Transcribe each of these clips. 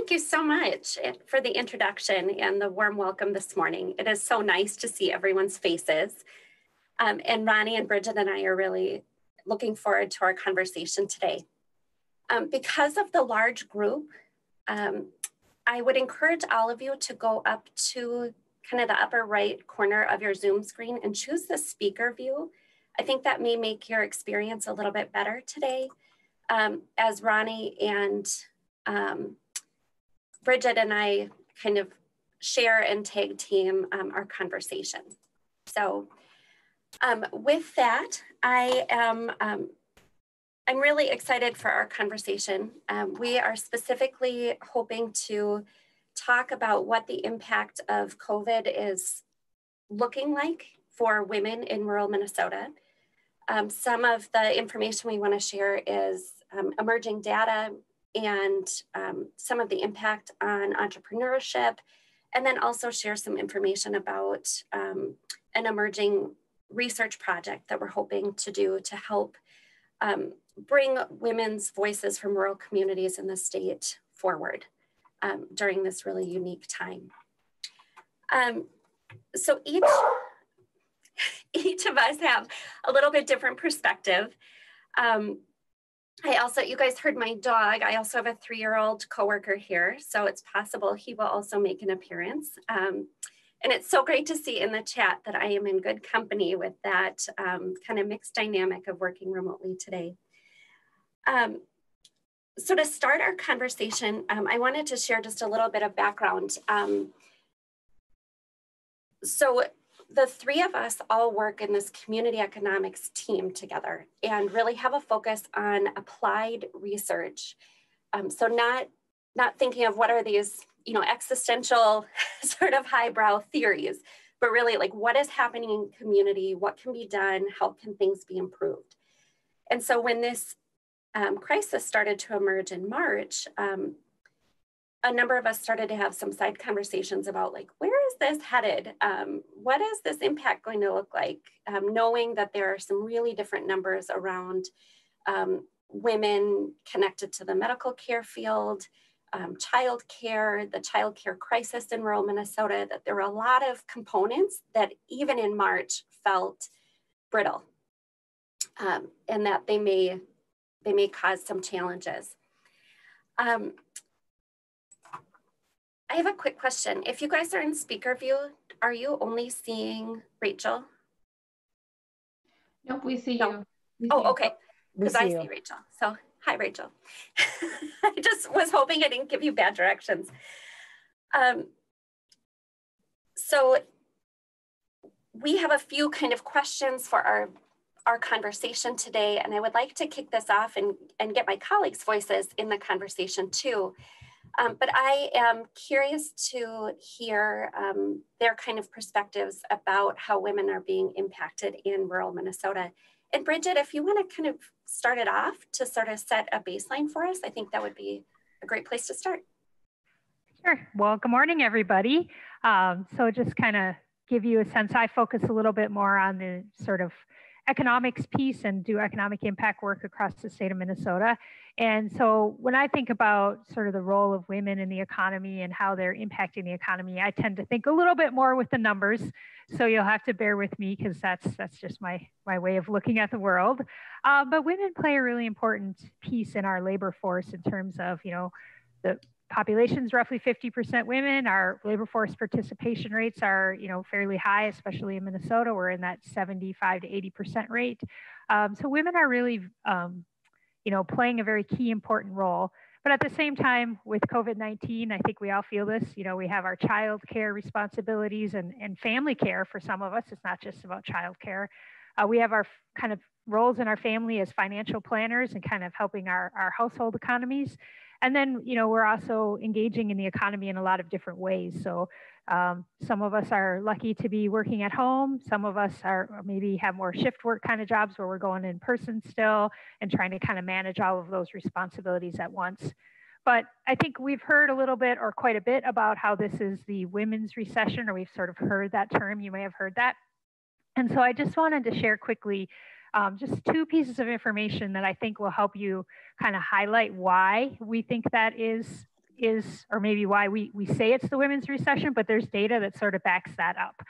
Thank you so much for the introduction and the warm welcome this morning. It is so nice to see everyone's faces. And Ronnie and Bridget and I are really looking forward to our conversation today. Because of the large group, I would encourage all of you to go up to kind of the upper right corner of your Zoom screen and choose the speaker view. I think that may make your experience a little bit better today, as Ronnie and Bridget and I kind of share and tag team our conversation. So with that, I'm really excited for our conversation. We are specifically hoping to talk about what the impact of COVID is looking like for women in rural Minnesota. Some of the information we want to share is emerging data and some of the impact on entrepreneurship, and then also share some information about an emerging research project that we're hoping to do to help bring women's voices from rural communities in the state forward during this really unique time. So each of us have a little bit different perspective. You guys heard my dog. I also have a 3-year-old coworker here, so it's possible he will also make an appearance. And it's so great to see in the chat that I am in good company with that kind of mixed dynamic of working remotely today. So to start our conversation, I wanted to share just a little bit of background. So the 3 of us all work in this community economics team together and really have a focus on applied research. So not thinking of what are these, existential sort of highbrow theories, but really like what is happening in community, what can be done, how can things be improved? And so when this crisis started to emerge in March, a number of us started to have some side conversations about like, where is this headed? What is this impact going to look like? Knowing that there are some really different numbers around women connected to the medical care field, childcare, the childcare crisis in rural Minnesota, that there were a lot of components that even in March felt brittle, and that they may cause some challenges. I have a quick question. If you guys are in speaker view, are you only seeing Rachel? Nope, we see you. Okay, because I see Rachel. So hi, Rachel. I just was hoping I didn't give you bad directions. So we have a few kind of questions for our conversation today, and I would like to kick this off and get my colleagues' voices in the conversation too. But I am curious to hear their kind of perspectives about how women are being impacted in rural Minnesota. And Bridget, if you want to kind of start it off to sort of set a baseline for us, I think that would be a great place to start. Sure. Well, good morning, everybody. So just kind of give you a sense, I focus a little bit more on the sort of economics piece and do economic impact work across the state of Minnesota. And so when I think about sort of the role of women in the economy and how they're impacting the economy, I tend to think a little bit more with the numbers. So you'll have to bear with me because that's just my way of looking at the world. But women play a really important piece in our labor force in terms of, the population's roughly 50% women. Our labor force participation rates are, fairly high, especially in Minnesota. We're in that 75 to 80% rate. So women are really, playing a very key important role. But at the same time, with COVID-19, I think we all feel this, we have our child care responsibilities and family care for some of us. It's not just about child care. We have our kind of roles in our family as financial planners and kind of helping our household economies. And then, we're also engaging in the economy in a lot of different ways. So some of us are lucky to be working at home. Some of us are maybe have more shift work kind of jobs where we're going in person still and trying to kind of manage all of those responsibilities at once. But I think we've heard a little bit or quite a bit about how this is the women's recession, or we've sort of heard that term. You may have heard that. And so I just wanted to share quickly just 2 pieces of information that I think will help you kind of highlight why we think that is is, or maybe why we say it's the women's recession, but there's data that sort of backs that up.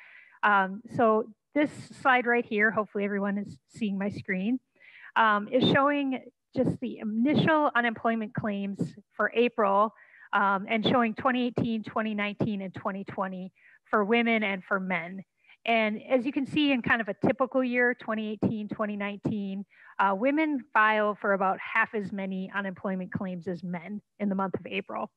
So this slide right here, hopefully everyone is seeing my screen, is showing just the initial unemployment claims for April and showing 2018, 2019, and 2020 for women and for men. And as you can see in kind of a typical year, 2018, 2019, women file for about half as many unemployment claims as men in the month of April.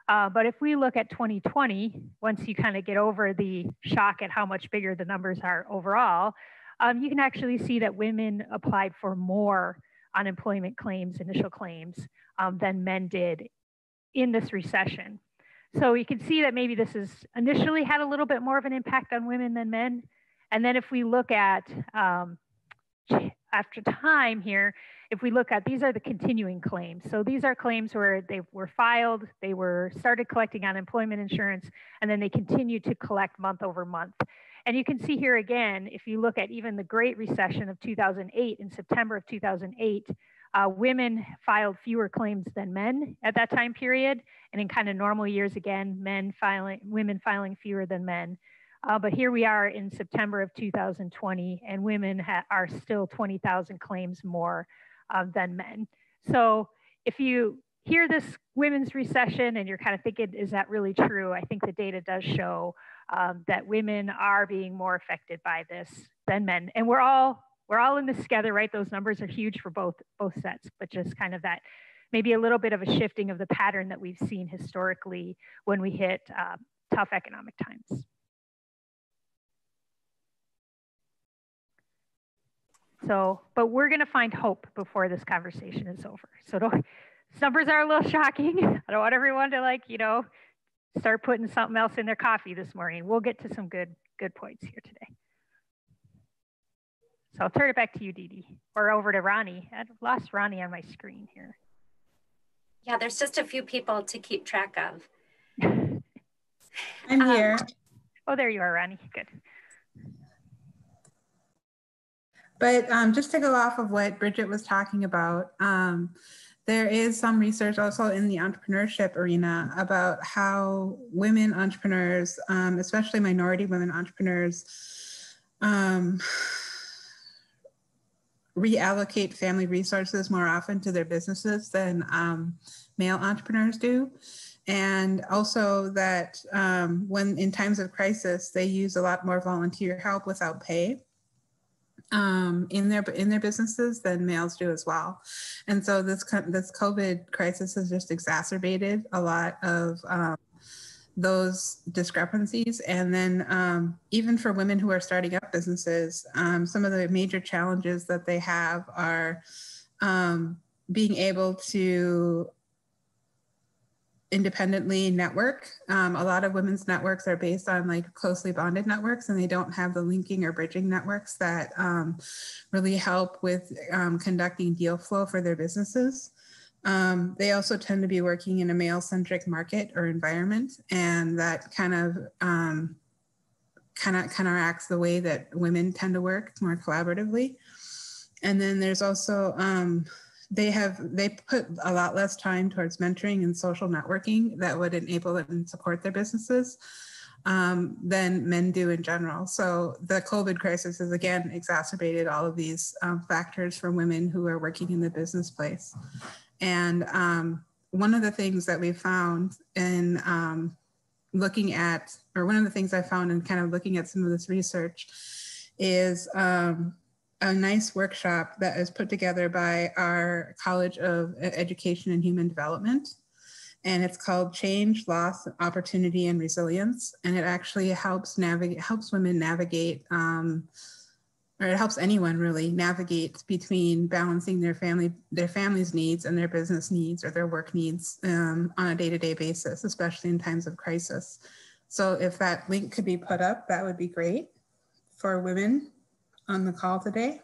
But if we look at 2020, once you kind of get over the shock at how much bigger the numbers are overall, you can actually see that women applied for more unemployment claims, initial claims, than men did in this recession. So you can see that maybe this has initially had a little bit more of an impact on women than men. And then if we look at after time here, if we look at, these are the continuing claims. So these are claims where they were filed, they were started collecting unemployment insurance, and then they continue to collect month over month. And you can see here again, if you look at even the Great Recession of 2008, in September of 2008, women filed fewer claims than men at that time period. And in kind of normal years, again, women filing fewer than men. But here we are in September of 2020, and women are still 20,000 claims more than men. So if you hear this women's recession and you're kind of thinking, is that really true? I think the data does show that women are being more affected by this than men. And we're all in this together, right? Those numbers are huge for both sets, but just kind of that maybe a little bit of a shifting of the pattern that we've seen historically when we hit tough economic times. So, but we're going to find hope before this conversation is over. So numbers are a little shocking. I don't want everyone to start putting something else in their coffee this morning. We'll get to some good points here today. So I'll turn it back to you, Dee Dee, or over to Ronnie. I've lost Ronnie on my screen here. Yeah, there's just a few people to keep track of. I'm here. Oh, there you are, Ronnie. Good. But just to go off of what Bridget was talking about, there is some research also in the entrepreneurship arena about how women entrepreneurs, especially minority women entrepreneurs, reallocate family resources more often to their businesses than male entrepreneurs do. And also that when in times of crisis, they use a lot more volunteer help without pay in their businesses than males do as well. And so this COVID crisis has just exacerbated a lot of those discrepancies. And then even for women who are starting up businesses, some of the major challenges that they have are being able to independently network. A lot of women's networks are based on closely bonded networks, and they don't have the linking or bridging networks that really help with conducting deal flow for their businesses. They also tend to be working in a male-centric market or environment, and that kind of counteracts the way that women tend to work more collaboratively. And then there's also they put a lot less time towards mentoring and social networking that would enable them and support their businesses than men do in general. So the COVID crisis has again exacerbated all of these factors for women who are working in the business place. And one of the things that we found in looking at, or one of the things I found in kind of looking at some of this research is a nice workshop that is put together by our College of Education and Human Development. And it's called Change, Loss, Opportunity, and Resilience. And it actually helps women navigate, or it helps anyone really navigate between balancing their family's needs and their business needs or their work needs on a day-to-day basis, especially in times of crisis. So if that link could be put up, that would be great for women on the call today.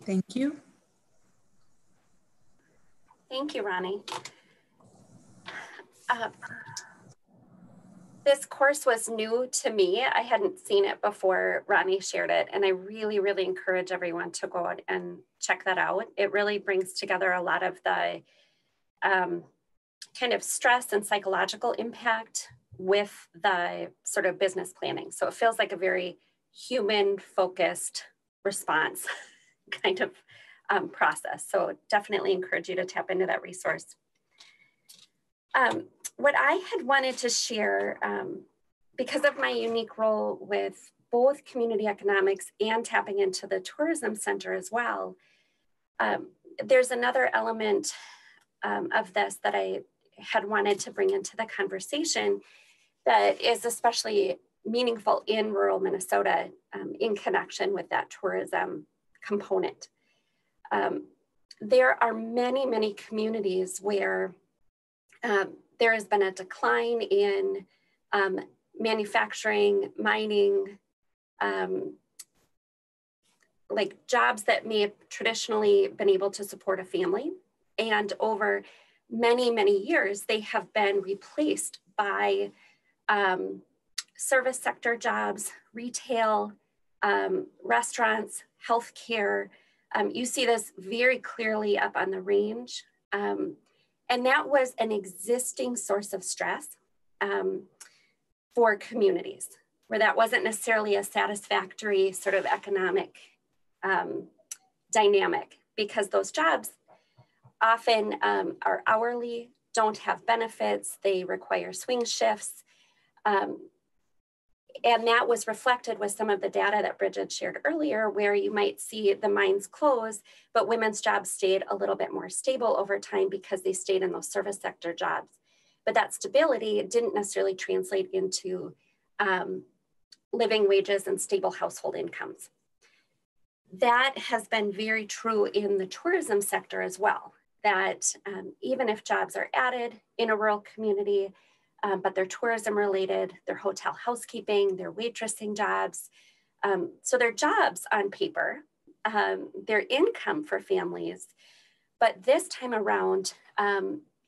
Thank you. Thank you, Ronnie. This course was new to me. I hadn't seen it before Ronnie shared it, and I really, really encourage everyone to go out and check that out. It really brings together a lot of the kind of stress and psychological impact with the sort of business planning. So it feels like a very human-focused response kind of process. So definitely encourage you to tap into that resource. What I had wanted to share, because of my unique role with both community economics and tapping into the tourism center as well, there's another element of this that I had wanted to bring into the conversation that is especially meaningful in rural Minnesota in connection with that tourism component. There are many, many communities where there has been a decline in manufacturing, mining, like jobs that may have traditionally been able to support a family. And over many, many years, they have been replaced by service sector jobs, retail, restaurants, healthcare. You see this very clearly up on the range. And that was an existing source of stress for communities, where that wasn't necessarily a satisfactory sort of economic dynamic, because those jobs often are hourly, don't have benefits, they require swing shifts. And that was reflected with some of the data that Bridget shared earlier, where you might see the mines close, but women's jobs stayed a little bit more stable over time because they stayed in those service sector jobs. But that stability didn't necessarily translate into living wages and stable household incomes. That has been very true in the tourism sector as well, that even if jobs are added in a rural community, but they're tourism related, they're hotel housekeeping, they're waitressing jobs. So they're jobs on paper, they're income for families. But this time around,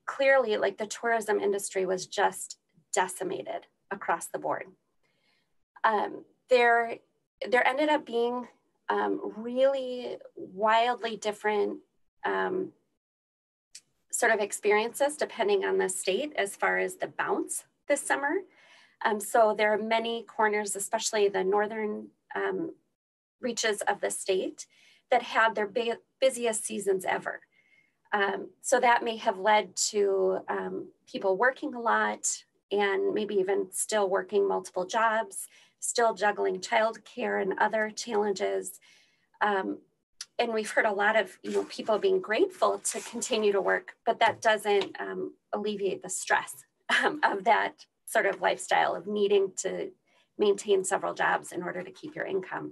clearly like the tourism industry was just decimated across the board. There ended up being really wildly different sort of experiences depending on the state as far as the bounce this summer. So there are many corners, especially the northern reaches of the state, that had their busiest seasons ever. So that may have led to people working a lot and maybe even still working multiple jobs, still juggling childcare and other challenges. And we've heard a lot of people being grateful to continue to work, but that doesn't alleviate the stress of that sort of lifestyle of needing to maintain several jobs in order to keep your income.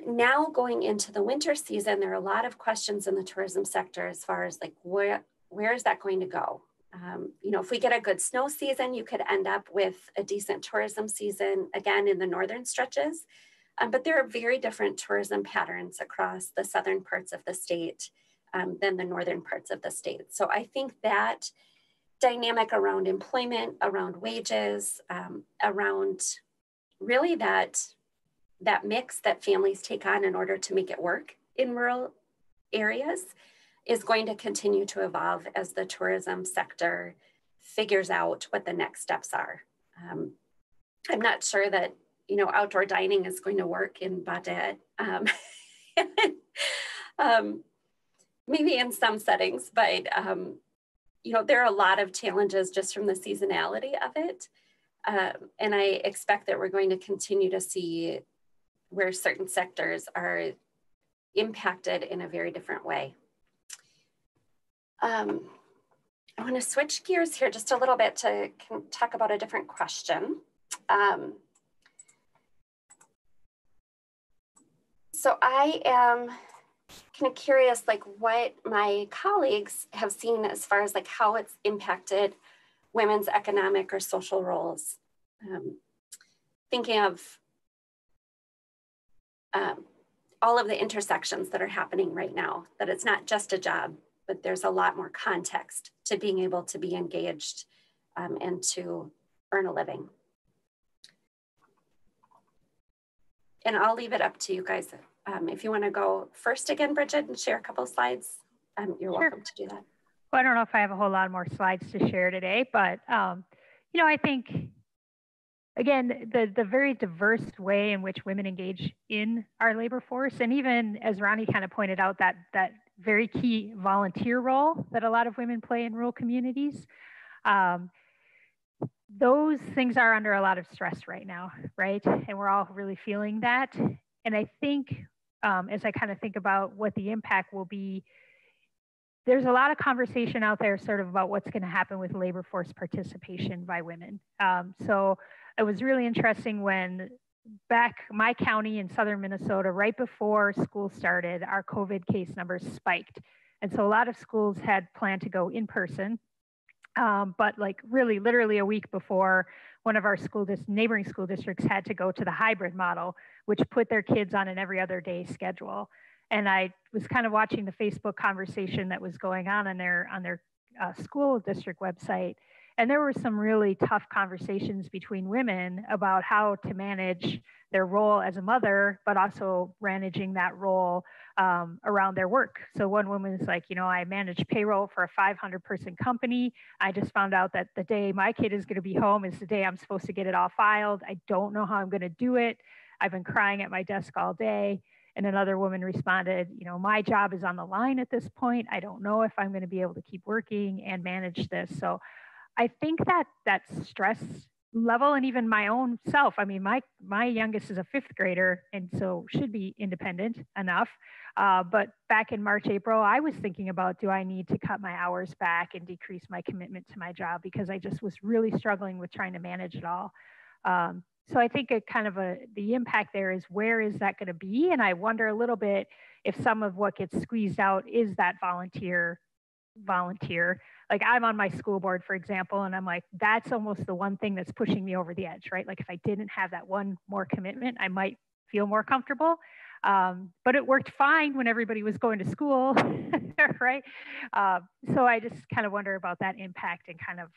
Now going into the winter season, there are a lot of questions in the tourism sector as far as like, where is that going to go? If we get a good snow season, you could end up with a decent tourism season, again, in the northern stretches. But there are very different tourism patterns across the southern parts of the state than the northern parts of the state. So I think that dynamic around employment, around wages, around really that mix that families take on in order to make it work in rural areas is going to continue to evolve as the tourism sector figures out what the next steps are. I'm not sure that outdoor dining is going to work in Baudette. Maybe in some settings, but there are a lot of challenges just from the seasonality of it. And I expect that we're going to continue to see where certain sectors are impacted in a very different way. I want to switch gears here just a little bit to talk about a different question. So I am kind of curious, like what my colleagues have seen as far as like how it's impacted women's economic or social roles. Thinking of all of the intersections that are happening right now, that it's not just a job, but there's a lot more context to being able to be engaged and to earn a living. And I'll leave it up to you guys. If you want to go first again, Bridget, and share a couple of slides, you're welcome to do that. Well, I don't know if I have a whole lot more slides to share today, but you know, I think, again, the very diverse way in which women engage in our labor force, and even as Ronnie kind of pointed out, that very key volunteer role that a lot of women play in rural communities, those things are under a lot of stress right now, right? And we're all really feeling that. And I think as I kind of think about what the impact will be, there's a lot of conversation out there sort of about what's going to happen with labor force participation by women. So it was really interesting when back my county in southern Minnesota, right before school started, our COVID case numbers spiked. And so a lot of schools had planned to go in person. But like really literally a week before, one of our neighboring school districts had to go to the hybrid model, which put their kids on an every other day schedule. And I was kind of watching the Facebook conversation that was going on their school district website. And there were some really tough conversations between women about how to manage their role as a mother, but also managing that role around their work. So one woman is like, you know, I manage payroll for a 500-person company. I just found out that the day my kid is going to be home is the day I'm supposed to get it all filed. I don't know how I'm going to do it. I've been crying at my desk all day. And another woman responded, you know, my job is on the line at this point. I don't know if I'm going to be able to keep working and manage this. So I think that stress level, and even my own self, I mean, my youngest is a 5th grader, and so should be independent enough. But back in March, April, I was thinking about, do I need to cut my hours back and decrease my commitment to my job? Because I just was really struggling with trying to manage it all. So I think the impact there is, where is that going to be? And I wonder a little bit if some of what gets squeezed out is that volunteer. Like I'm on my school board, for example, and I'm like, that's almost the one thing that's pushing me over the edge, right? Like if I didn't have that one more commitment, I might feel more comfortable. But it worked fine when everybody was going to school, right? So I just kind of wonder about that impact and kind of,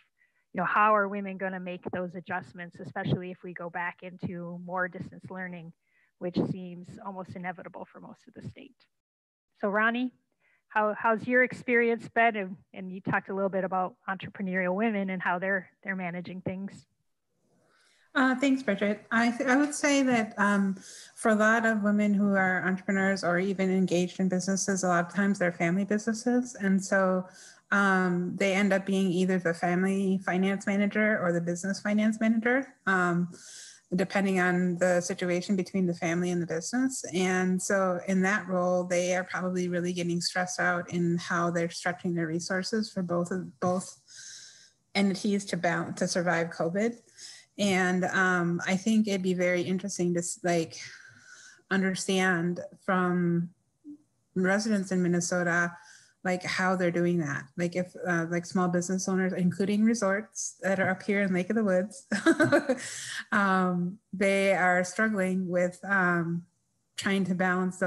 you know, how are women going to make those adjustments, especially if we go back into more distance learning, which seems almost inevitable for most of the state. So Ronnie, how's your experience been? And you talked a little bit about entrepreneurial women and how they're managing things. Thanks, Bridget. I would say that for a lot of women who are entrepreneurs or even engaged in businesses, a lot of times they're family businesses. And so they end up being either the family finance manager or the business finance manager, depending on the situation between the family and the business. And so in that role, they are probably really getting stressed out in how they're structuring their resources for both entities to survive COVID. And I think it'd be very interesting to understand from residents in Minnesota, like how they're doing that. Like if like small business owners, including resorts that are up here in Lake of the Woods, they are struggling with trying to balance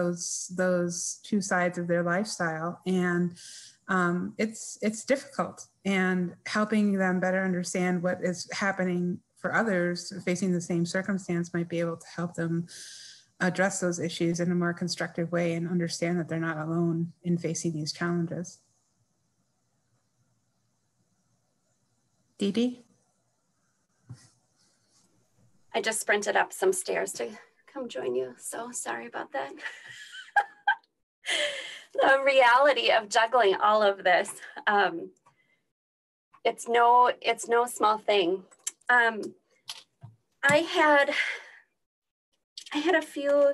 those two sides of their lifestyle. And it's difficult, and helping them better understand what is happening for others facing the same circumstance might be able to help them address those issues in a more constructive way and understand that they're not alone in facing these challenges. Dee Dee? I just sprinted up some stairs to come join you, so sorry about that. The reality of juggling all of this, it's no small thing. I had a few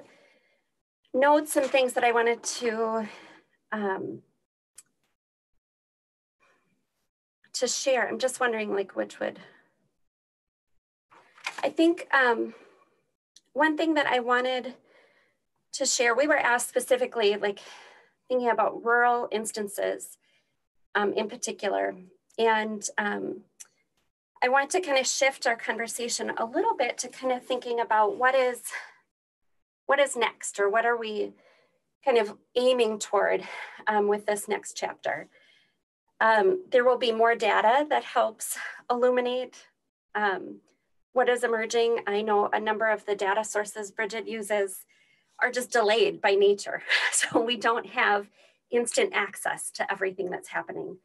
notes and things that I wanted to share. I'm just wondering, like, which would. I think one thing that I wanted to share, we were asked specifically, like, thinking about rural instances in particular. And I want to kind of shift our conversation a little bit to kind of thinking about what is next, or what are we kind of aiming toward with this next chapter. There will be more data that helps illuminate What is emerging? I know a number of the data sources Bridget uses are just delayed by nature. So we don't have instant access to everything that's happening.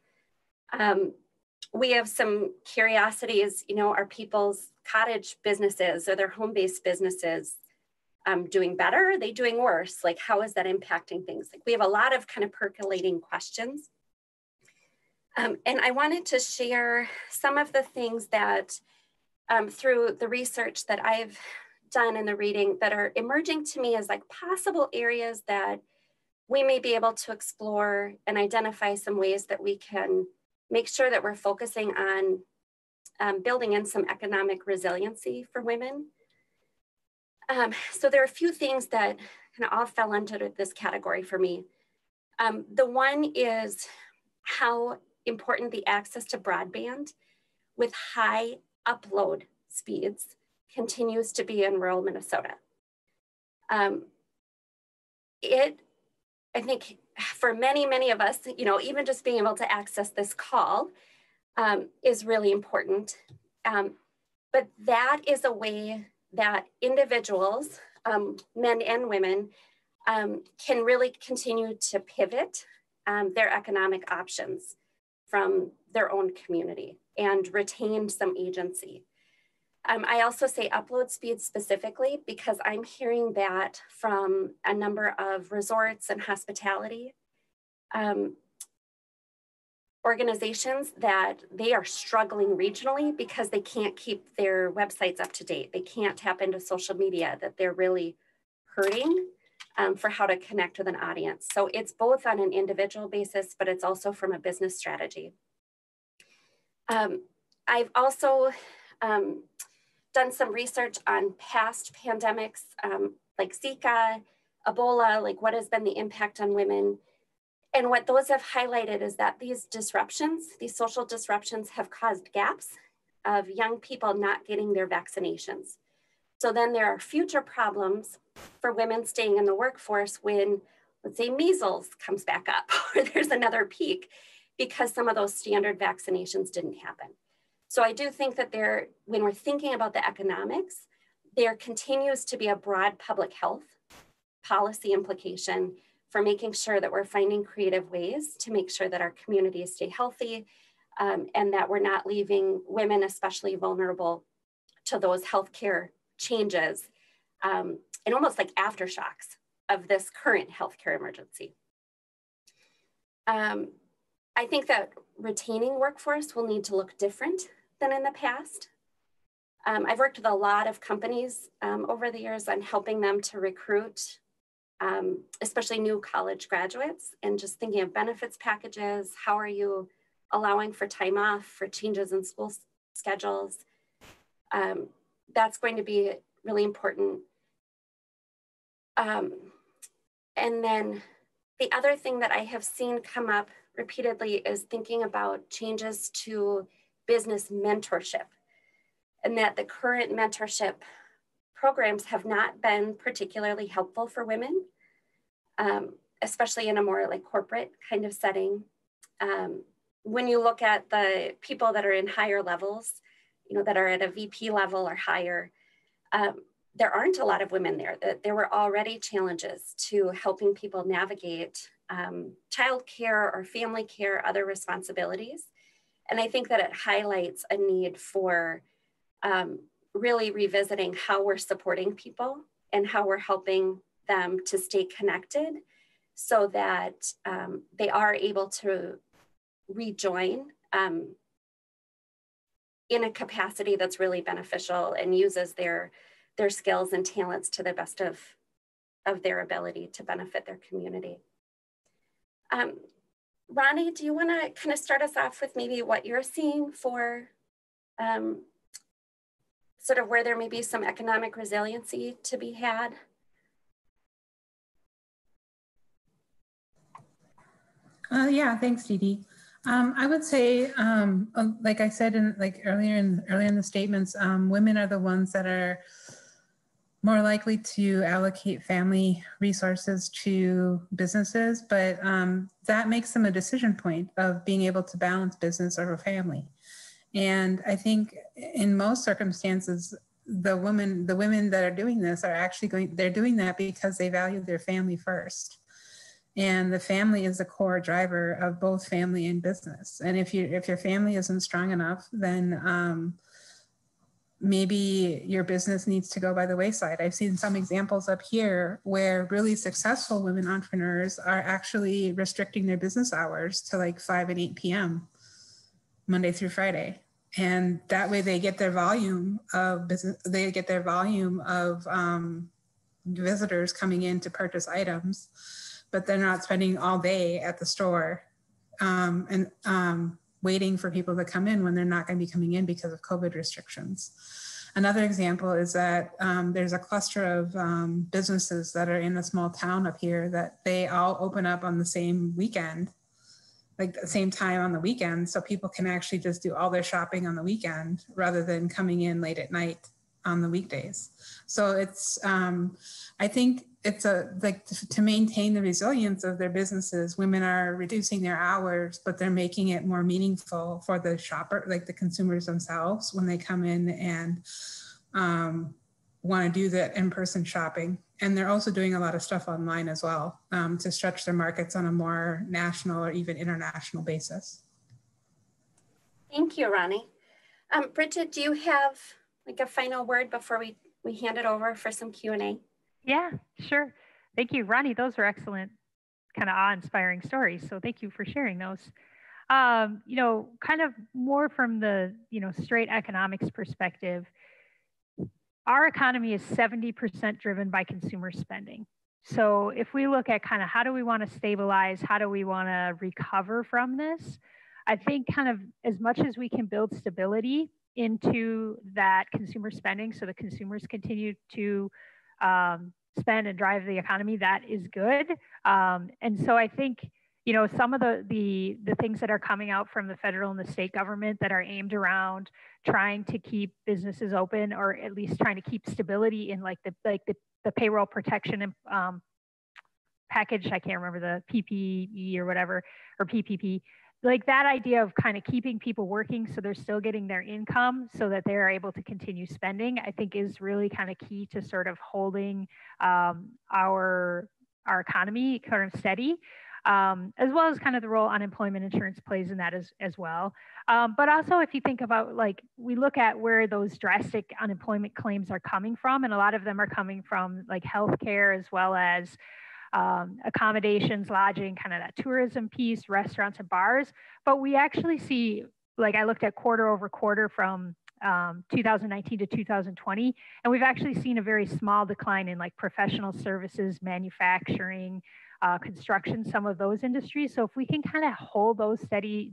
We have some curiosities, are people's cottage businesses or their home-based businesses doing better? Are they doing worse? Like, how is that impacting things? Like, we have a lot of kind of percolating questions. And I wanted to share some of the things that through the research that I've done in the reading that are emerging to me as like possible areas that we may be able to explore and identify some ways that we can make sure that we're focusing on building in some economic resiliency for women. So there are a few things that kind of all fell under this category for me. The one is how important the access to broadband with high upload speeds continues to be in rural Minnesota. I think for many of us, even just being able to access this call is really important. But that is a way that individuals, men and women, can really continue to pivot their economic options from their own community and retain some agency. I also say upload speed specifically because I'm hearing that from a number of resorts and hospitality organizations that they are struggling regionally because they can't keep their websites up to date. They can't tap into social media, that they're really hurting for how to connect with an audience. So it's both on an individual basis, but it's also from a business strategy. I've also done some research on past pandemics like Zika, Ebola, like what has been the impact on women. And what those have highlighted is that these disruptions, these social disruptions have caused gaps of young people not getting their vaccinations. So then there are future problems for women staying in the workforce when, let's say, measles comes back up or there's another peak because some of those standard vaccinations didn't happen. So I do think that when we're thinking about the economics, there continues to be a broad public health policy implication for making sure that we're finding creative ways to make sure that our communities stay healthy and that we're not leaving women especially vulnerable to those healthcare changes and almost like aftershocks of this current healthcare emergency. I think that retaining workforce will need to look different than in the past. I've worked with a lot of companies over the years on helping them to recruit, especially new college graduates, and just thinking of benefits packages. How are you allowing for time off, for changes in school schedules? That's going to be really important. And then the other thing that I have seen come up repeatedly is thinking about changes to business mentorship, and that the current mentorship programs have not been particularly helpful for women, especially in a more like corporate kind of setting. When you look at the people that are in higher levels, that are at a VP level or higher, there aren't a lot of women there. That there were already challenges to helping people navigate childcare or family care, other responsibilities. And I think that it highlights a need for really revisiting how we're supporting people and how we're helping them to stay connected so that they are able to rejoin in a capacity that's really beneficial and uses their skills and talents to the best of their ability to benefit their community. Ronnie, do you want to kind of start us off with maybe what you're seeing for sort of where there may be some economic resiliency to be had? Yeah, thanks, Dee Dee. I would say, like I said, earlier in the statements, women are the ones that are more likely to allocate family resources to businesses, but that makes them a decision point of being able to balance business over family. And I think in most circumstances, the women that are doing this are actually they're doing that because they value their family first. And the family is the core driver of both family and business. And if your family isn't strong enough, then maybe your business needs to go by the wayside. I've seen some examples up here where really successful women entrepreneurs are actually restricting their business hours to like 5 and 8 p.m. Monday through Friday. And that way they get their volume of business, they get their volume of visitors coming in to purchase items, but they're not spending all day at the store and waiting for people to come in when they're not going to be coming in because of COVID restrictions. Another example is that there's a cluster of businesses that are in a small town up here that they all open up on the same weekend, like the same time on the weekend, so people can actually just do all their shopping on the weekend rather than coming in late at night on the weekdays. So it's, I think it's to maintain the resilience of their businesses, women are reducing their hours, but they're making it more meaningful for the shopper, like the consumers themselves, when they come in and want to do the in-person shopping. And they're also doing a lot of stuff online as well to stretch their markets on a more national or even international basis. Thank you, Ronnie. Bridget, do you have like a final word before we hand it over for some Q&A? Yeah, sure. Thank you, Ronnie. Those are excellent, kind of awe-inspiring stories. So thank you for sharing those. You know, kind of more from the, straight economics perspective, our economy is 70% driven by consumer spending. So if we look at kind of how do we want to stabilize, how do we want to recover from this, I think kind of as much as we can build stability into that consumer spending so the consumers continue to spend and drive the economy, that is good. And so I think, some of the things that are coming out from the federal and the state government that are aimed around trying to keep businesses open, or at least trying to keep stability in like the payroll protection and package, I can't remember the PPE or whatever, or PPP, like that idea of kind of keeping people working so they're still getting their income so that they're able to continue spending, I think is really kind of key to sort of holding our economy kind of steady. As well as kind of the role unemployment insurance plays in that as well. But also if you think about, like, we look at where those drastic unemployment claims are coming from, and a lot of them are coming from like healthcare as well as accommodations, lodging, kind of that tourism piece, restaurants and bars. But we actually see, like I looked at quarter over quarter from 2019 to 2020, and we've actually seen a very small decline in like professional services, manufacturing, construction, some of those industries. So if we can kind of hold those steady,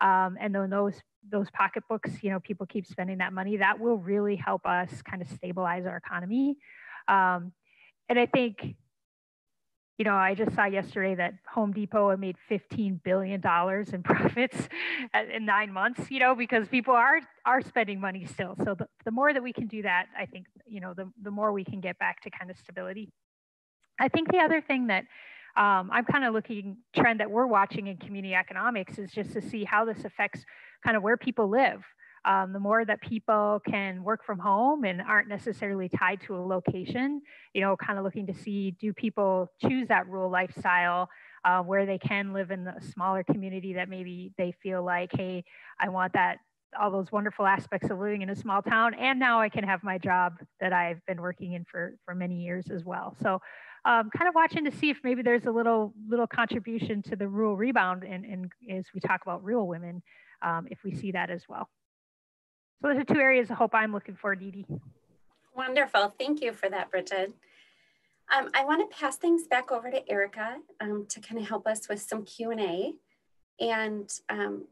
and then those pocketbooks, people keep spending that money, that will really help us kind of stabilize our economy. And I think, I just saw yesterday that Home Depot had made $15 billion in profits in 9 months, because people are spending money still. So the more that we can do that, I think, the more we can get back to kind of stability. I think the other thing that I'm kind of looking trend that we're watching in community economics is just to see how this affects kind of where people live. The more that people can work from home and aren't necessarily tied to a location, kind of looking to see, do people choose that rural lifestyle where they can live in a smaller community that maybe they feel like, hey, I want all those wonderful aspects of living in a small town, and now I can have my job that I've been working in for many years as well. So kind of watching to see if maybe there's a little contribution to the rural rebound, and as we talk about rural women, if we see that as well. So those are two areas of hope I'm looking for, Dee Dee. Wonderful. Thank you for that, Bridget. I want to pass things back over to Erica to kind of help us with some Q&A. And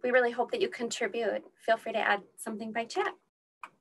we really hope that you contribute. Feel free to add something by chat.